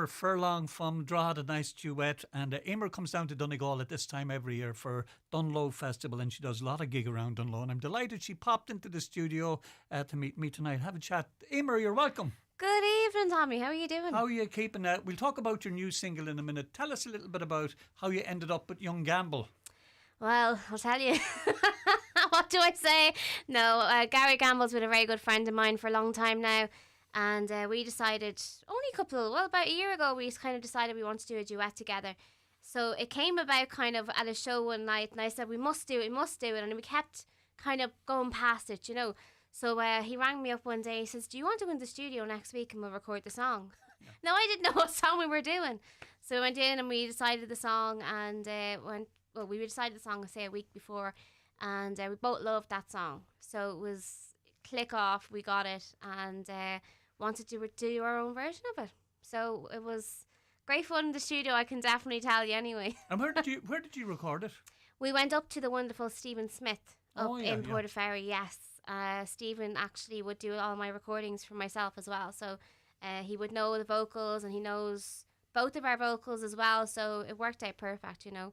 Emer Furlong from Drogheda, a nice duet. And Emer comes down to Donegal at this time every year for Dunlow Festival, and she does a lot of gig around Dunlow. And I'm delighted she popped into the studio to meet me tonight. Have a chat. Emer, you're welcome. Good evening, Tommy. How are you doing? How are you keeping that? We'll talk about your new single in a minute. Tell us a little bit about how you ended up with Young Gamble. Well, I'll tell you. What do I say? No, Gary Gamble's been a very good friend of mine for a long time now. And we decided, about a year ago, we kind of decided we want to do a duet together. So it came about kind of at a show one night, and I said, we must do it. And we kept kind of going past it, you know. So he rang me up one day. He says, do you want to go in the studio next week and we'll record the song? Yeah. Now, I didn't know what song we were doing. So we went in and we decided the song and we decided the song, say, a week before. And we both loved that song. So it was click off, we got it, and wanted to do our own version of it. So it was great fun in the studio, I can definitely tell you anyway. And where did you record it? We went up to the wonderful Stephen Smith in Portaferry, yes. Stephen actually would do all my recordings for myself as well. So he would know the vocals and he knows both of our vocals as well. So it worked out perfect, you know.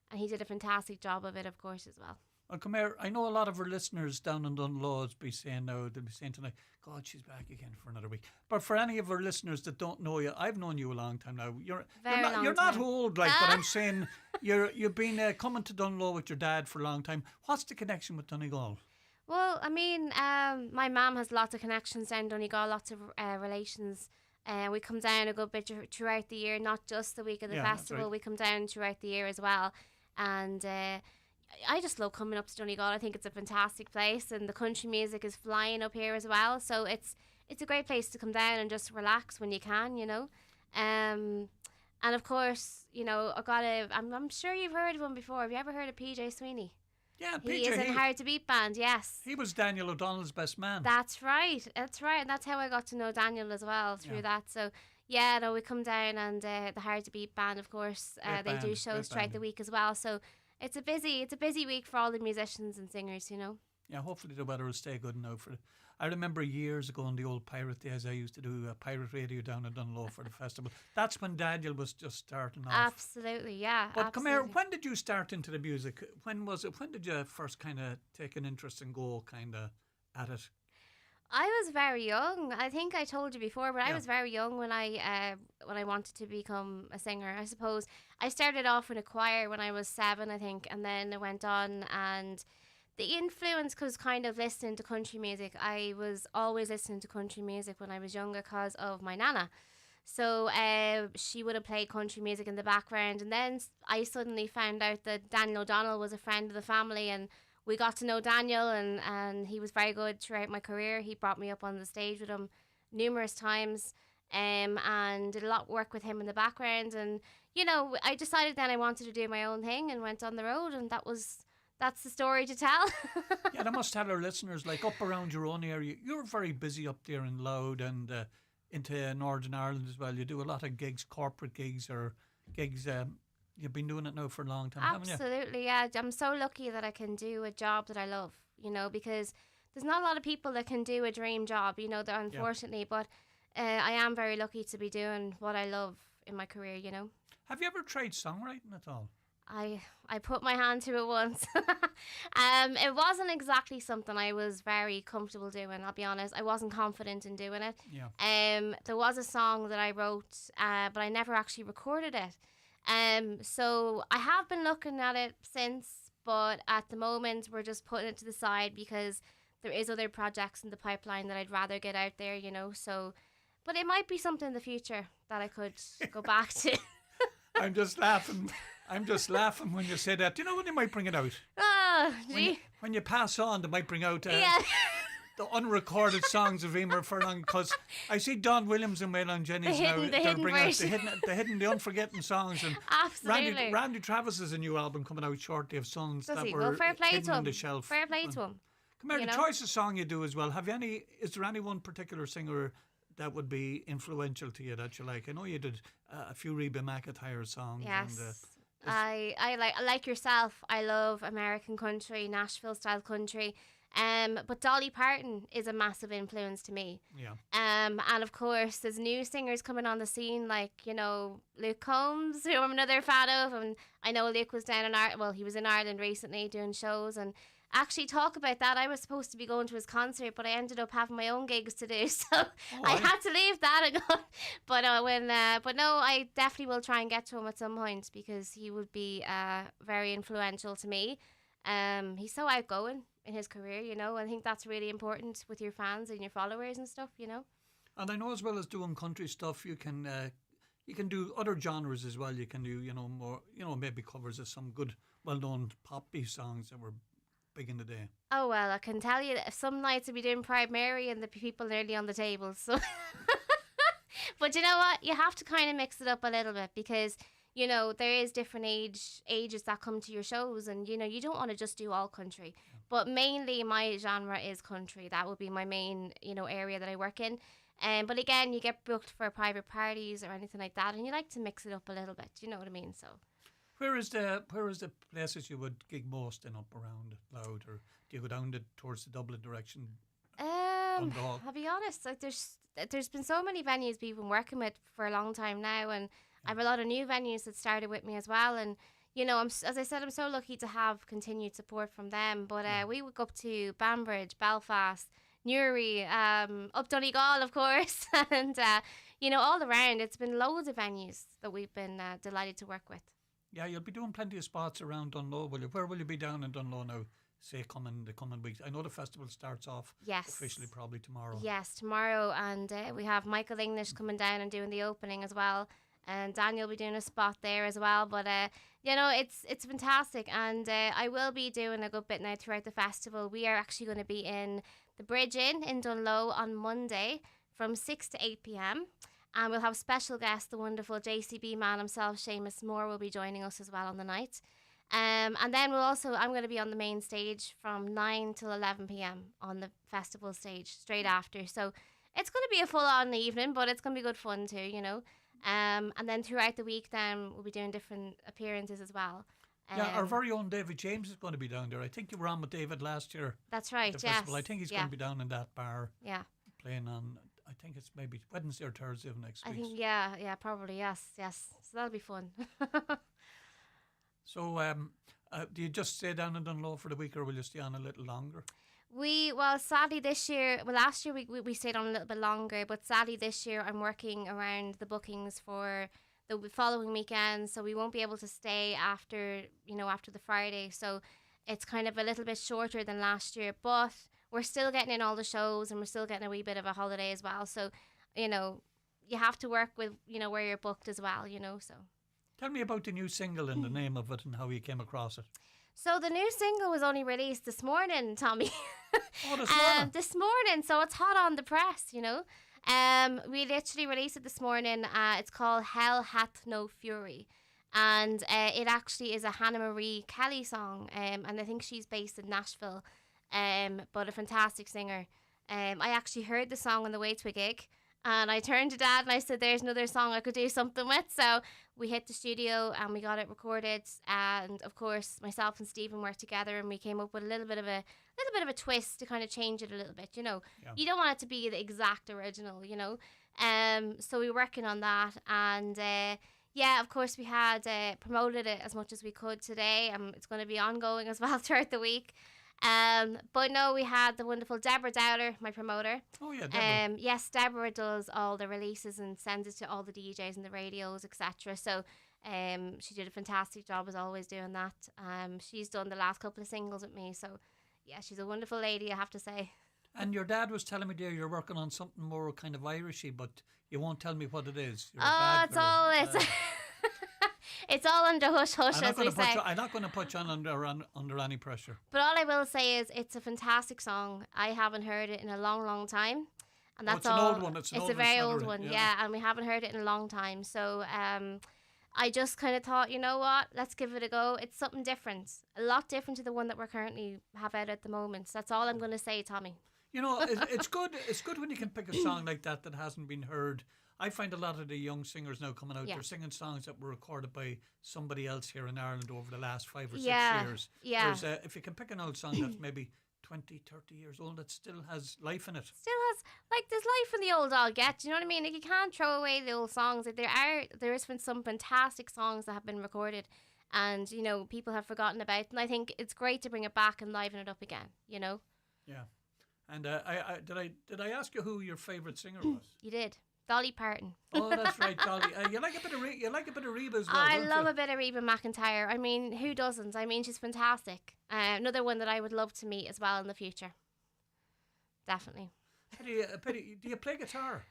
And he did a fantastic job of it, of course, as well. Well, come here. I know a lot of our listeners down in Dunlow will be saying now, they'll be saying tonight, God, she's back again for another week. But for any of our listeners that don't know you, I've known you a long time now. You're not old, but I'm saying you've been coming to Dunlow with your dad for a long time. What's the connection with Donegal? Well, I mean, my mum has lots of connections down Donegal, lots of relations. We come down a good bit throughout the year, not just the week of the festival. Right. We come down throughout the year as well. And I just love coming up to Donegal. I think it's a fantastic place, and the country music is flying up here as well. So it's a great place to come down and just relax when you can, you know. And of course, you know, I'm sure you've heard of him before. Have you ever heard of PJ Sweeney? Yeah, PJ. He is in Hard to Beat band, yes. He was Daniel O'Donnell's best man. That's right. And that's how I got to know Daniel as well through that. So yeah, no, we come down and the Hard to Beat band, of course, they do shows throughout the week as well. So it's a busy week for all the musicians and singers, you know. Yeah, hopefully the weather will stay good now for it. I remember years ago in the old pirate days, I used to do a pirate radio down in Dunlow for the festival. That's when Daniel was just starting off. Absolutely, yeah. But come here, when did you start into the music? When was it? When did you first kind of take an interest and go kind of at it? I was very young. I think I told you before, but I was very young when I wanted to become a singer. I suppose I started off in a choir when I was 7, I think, and then I went on, and the influence was kind of listening to country music. I was always listening to country music when I was younger because of my nana. So she would have played country music in the background, and then I suddenly found out that Daniel O'Donnell was a friend of the family, and we got to know Daniel, and he was very good throughout my career. He brought me up on the stage with him numerous times, and did a lot of work with him in the background. And, you know, I decided then I wanted to do my own thing and went on the road, and that's the story to tell. Yeah, I must tell our listeners, like up around your own area, you're very busy up there in Louth and into Northern Ireland as well. You do a lot of gigs, corporate gigs or gigs. You've been doing it now for a long time, haven't you? Absolutely, yeah. I'm so lucky that I can do a job that I love, you know, because there's not a lot of people that can do a dream job, you know, unfortunately. But I am very lucky to be doing what I love in my career, you know. Have you ever tried songwriting at all? I put my hand to it once. It wasn't exactly something I was very comfortable doing, I'll be honest. I wasn't confident in doing it. Yeah. There was a song that I wrote, but I never actually recorded it. So I have been looking at it since, but at the moment we're just putting it to the side because there is other projects in the pipeline that I'd rather get out there, you know. So, but it might be something in the future that I could go back to. I'm just laughing when you say that. Do you know when they might bring it out? Oh, gee. When you pass on, they might bring out the unrecorded songs of Emer Furlong, because I see Don Williams and Waylon Jennings now. They're bringing out the unforgotten songs. And absolutely. Randy Travis has a new album coming out shortly of songs that were well, fair play hidden to on him. the shelf. Fair play to him. Come here, the choice of song you do as well. Is there any one particular singer that would be influential to you that you like? I know you did a few Reba McEntire songs. Yes. I like yourself. I love American country, Nashville style country. But Dolly Parton is a massive influence to me. Yeah. And of course, there's new singers coming on the scene, like, you know, Luke Combs, who I'm another fan of. And I know Luke was down in Ireland. Well, he was in Ireland recently doing shows. And actually, talk about that. I was supposed to be going to his concert, but I ended up having my own gigs to do. So I had to leave that and go. But no, I definitely will try and get to him at some point, because he would be very influential to me. He's so outgoing in his career, you know. I think that's really important with your fans and your followers and stuff, you know. And I know, as well as doing country stuff, you can do other genres as well. You can do, you know, more, you know, maybe covers of some good, well-known poppy songs that were big in the day. Oh, well, I can tell you that some nights I'll be doing Proud Mary and the people nearly on the table. So, but you know what? You have to kind of mix it up a little bit, because, you know, there is different ages that come to your shows, and, you know, you don't want to just do all country. Yeah. But mainly my genre is country. That would be my main, you know, area that I work in. But again, you get booked for private parties or anything like that, and you like to mix it up a little bit. You know what I mean? So. Where is the places you would gig most in up around Loud, or do you go down towards the Dublin direction? I'll be honest. Like there's been so many venues we've been working with for a long time now, and I have a lot of new venues that started with me as well. And you know, as I said, I'm so lucky to have continued support from them. But we would go up to Banbridge, Belfast, Newry, up Donegal, of course, and you know, all around. It's been loads of venues that we've been delighted to work with. Yeah, you'll be doing plenty of spots around Dunlow, will you? Where will you be down in Dunlow now, say, the coming weeks? I know the festival starts off officially probably tomorrow. Yes, tomorrow, and we have Michael English coming down and doing the opening as well, and Daniel will be doing a spot there as well. But you know, it's fantastic, and I will be doing a good bit now throughout the festival. We are actually going to be in the Bridge Inn in Dunlow on Monday from 6 to 8 p.m. And we'll have special guest, the wonderful JCB man himself, Seamus Moore, will be joining us as well on the night. And then I'm going to be on the main stage from 9 till 11 p.m. on the festival stage straight after. So it's going to be a full-on evening, but it's going to be good fun too, you know. And then throughout the week, then we'll be doing different appearances as well. Yeah, our very own David James is going to be down there. I think you were on with David last year. That's right, yes. Festival. I think he's going to be down in that bar. Yeah. Playing on, I think it's maybe Wednesday or Thursday of next week. I think, yeah, probably, yes. So that'll be fun. So, do you just stay down in Dunlow for the week, or will you stay on a little longer? Sadly this year, last year we stayed on a little bit longer, but sadly this year I'm working around the bookings for the following weekend, so we won't be able to stay after the Friday. So it's kind of a little bit shorter than last year, but we're still getting in all the shows, and we're still getting a wee bit of a holiday as well. So, you know, you have to work with, you know, where you're booked as well, you know, so. Tell me about the new single and the name of it and how you came across it. So the new single was only released this morning, Tommy. Oh, this morning? This morning, so it's hot on the press, you know. We literally released it this morning. It's called Hell Hath No Fury. And it actually is a Hannah Marie Kelly song. And I think she's based in Nashville. But a fantastic singer. I actually heard the song on the way to a gig, and I turned to Dad and I said, "There's another song I could do something with." So we hit the studio and we got it recorded. And of course, myself and Stephen worked together, and we came up with a little bit of a twist to kind of change it a little bit. You know, You don't want it to be the exact original. You know, so we were working on that, and of course, we had promoted it as much as we could today. It's going to be ongoing as well throughout the week. But no, we had the wonderful Deborah Dowler, my promoter. Oh yeah, Deborah. Yes, Deborah does all the releases and sends it to all the DJs and the radios, etc. So, she did a fantastic job as always doing that. She's done the last couple of singles with me. So, yeah, she's a wonderful lady, I have to say. And your dad was telling me there you're working on something more kind of Irishy, but you won't tell me what it is. It's all under hush hush, as we say. I'm not going to put you under any pressure. But all I will say is it's a fantastic song. I haven't heard it in a long, long time. And that's all. It's an old one. It's a very old one, yeah. And we haven't heard it in a long time. So I just kind of thought, you know what, let's give it a go. It's something different. A lot different to the one that we're currently have out at the moment. So that's all I'm going to say, Tommy. You know, it's good. It's good when you can pick a song like that hasn't been heard. I find a lot of the young singers now coming out, they're singing songs that were recorded by somebody else here in Ireland over the last 5 or 6 years. Yeah. Whereas if you can pick an old song that's maybe 20, 30 years old that still has life in it. Still has, like, there's life in the old dog yet. Do you know what I mean? Like, you can't throw away the old songs. Like, there is been some fantastic songs that have been recorded, and you know, people have forgotten about. And I think it's great to bring it back and liven it up again. You know. Yeah. And did I ask you who your favourite singer was? You did. Dolly Parton. Oh, that's right, Dolly. You like a bit of Reba as well. I don't love you? a bit of Reba McEntire. I mean, who doesn't? I mean, she's fantastic. Another one that I would love to meet as well in the future. Definitely. Do you play guitar?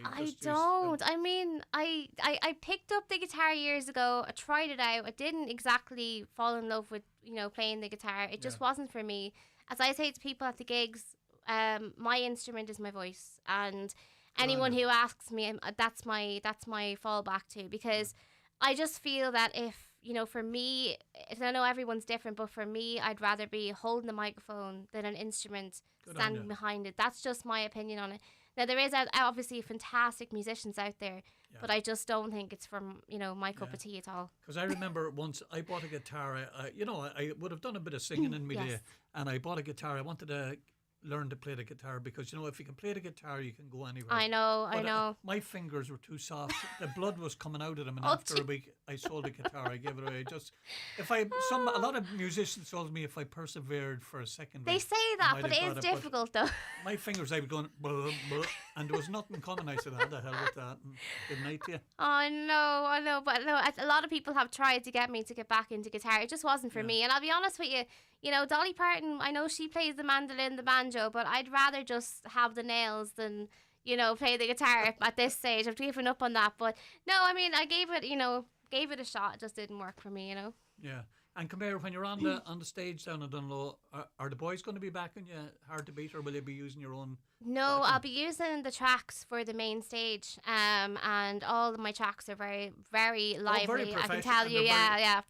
I don't. I mean, I picked up the guitar years ago. I tried it out. I didn't exactly fall in love with, you know, playing the guitar. It just wasn't for me. As I say to people at the gigs, my instrument is my voice, and anyone who asks me, that's my fallback to, because I just feel that if, you know, for me, I know everyone's different, but for me, I'd rather be holding the microphone than an instrument standing behind it. That's just my opinion on it. Now, there is obviously fantastic musicians out there, but I just don't think it's from, you know, my cup of tea at all. Because I remember once I bought a guitar. I would have done a bit of singing in my day, and I bought a guitar. I wanted to learn to play the guitar because, you know, if you can play the guitar, you can go anywhere. I know. My fingers were too soft. The blood was coming out of them, and after a week, I sold the guitar. I gave it away. A lot of musicians told me if I persevered for a second. They say that, but it is difficult though. My fingers, I was going, blah, blah, and there was nothing coming. I said, "How the hell with that?" And good night to you. I know, but no, a lot of people have tried to get me to get back into guitar. It just wasn't for me, and I'll be honest with you. You know, Dolly Parton, I know she plays the mandolin, the banjo, but I'd rather just have the nails than, you know, play the guitar at this stage. I've given up on that. But no, I mean, I gave it a shot. It just didn't work for me, you know. Yeah. And come here, when you're on the stage down in Dunlow, are the boys going to be backing you hard to beat, or will you be using your own? No, I'll be using the tracks for the main stage, and all of my tracks are very, very lively. Very I can tell you,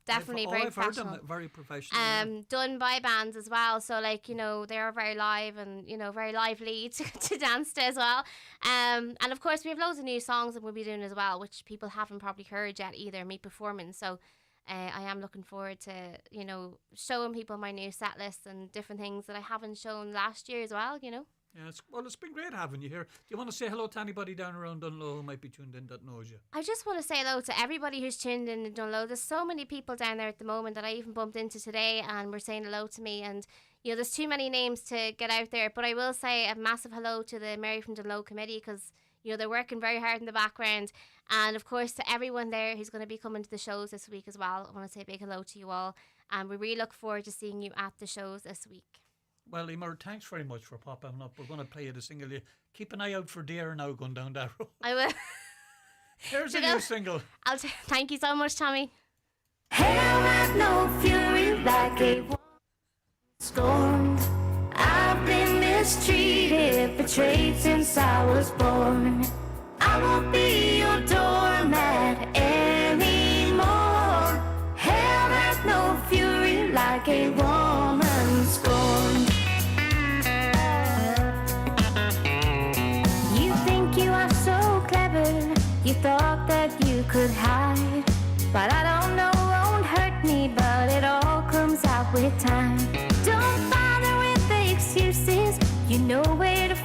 definitely very I've professional. heard them very professional. Done by bands as well, so like, you know, they're very live and, you know, very lively to dance to as well. And of course we have loads of new songs that we'll be doing as well, which people haven't probably heard yet either, me performing. So I am looking forward to, you know, showing people my new set list and different things that I haven't shown last year as well, you know. Yeah, it's been great having you here. Do you want to say hello to anybody down around Dunlow who might be tuned in that knows you? I just want to say hello to everybody who's tuned in Dunlow. There's so many people down there at the moment that I even bumped into today and were saying hello to me, and you know, there's too many names to get out there, but I will say a massive hello to the Mary from Dunlow committee, because you know, they're working very hard in the background. And of course, to everyone there who's going to be coming to the shows this week as well, I want to say a big hello to you all. And we really look forward to seeing you at the shows this week. Well, Emer, thanks very much for popping up. We're going to play you the single. Keep an eye out for Deer now going down that road. I will. Here's a new single. Thank you so much, Tommy. Hell had no fury like a scorned. I've been mistreated, betrayed since I was born. I won't be your doormat anymore. Hell has no fury like a woman scorned. You think you are so clever, you thought that you could hide. But I don't know, won't hurt me, but it all comes out with time. Don't bother with the excuses, you know where to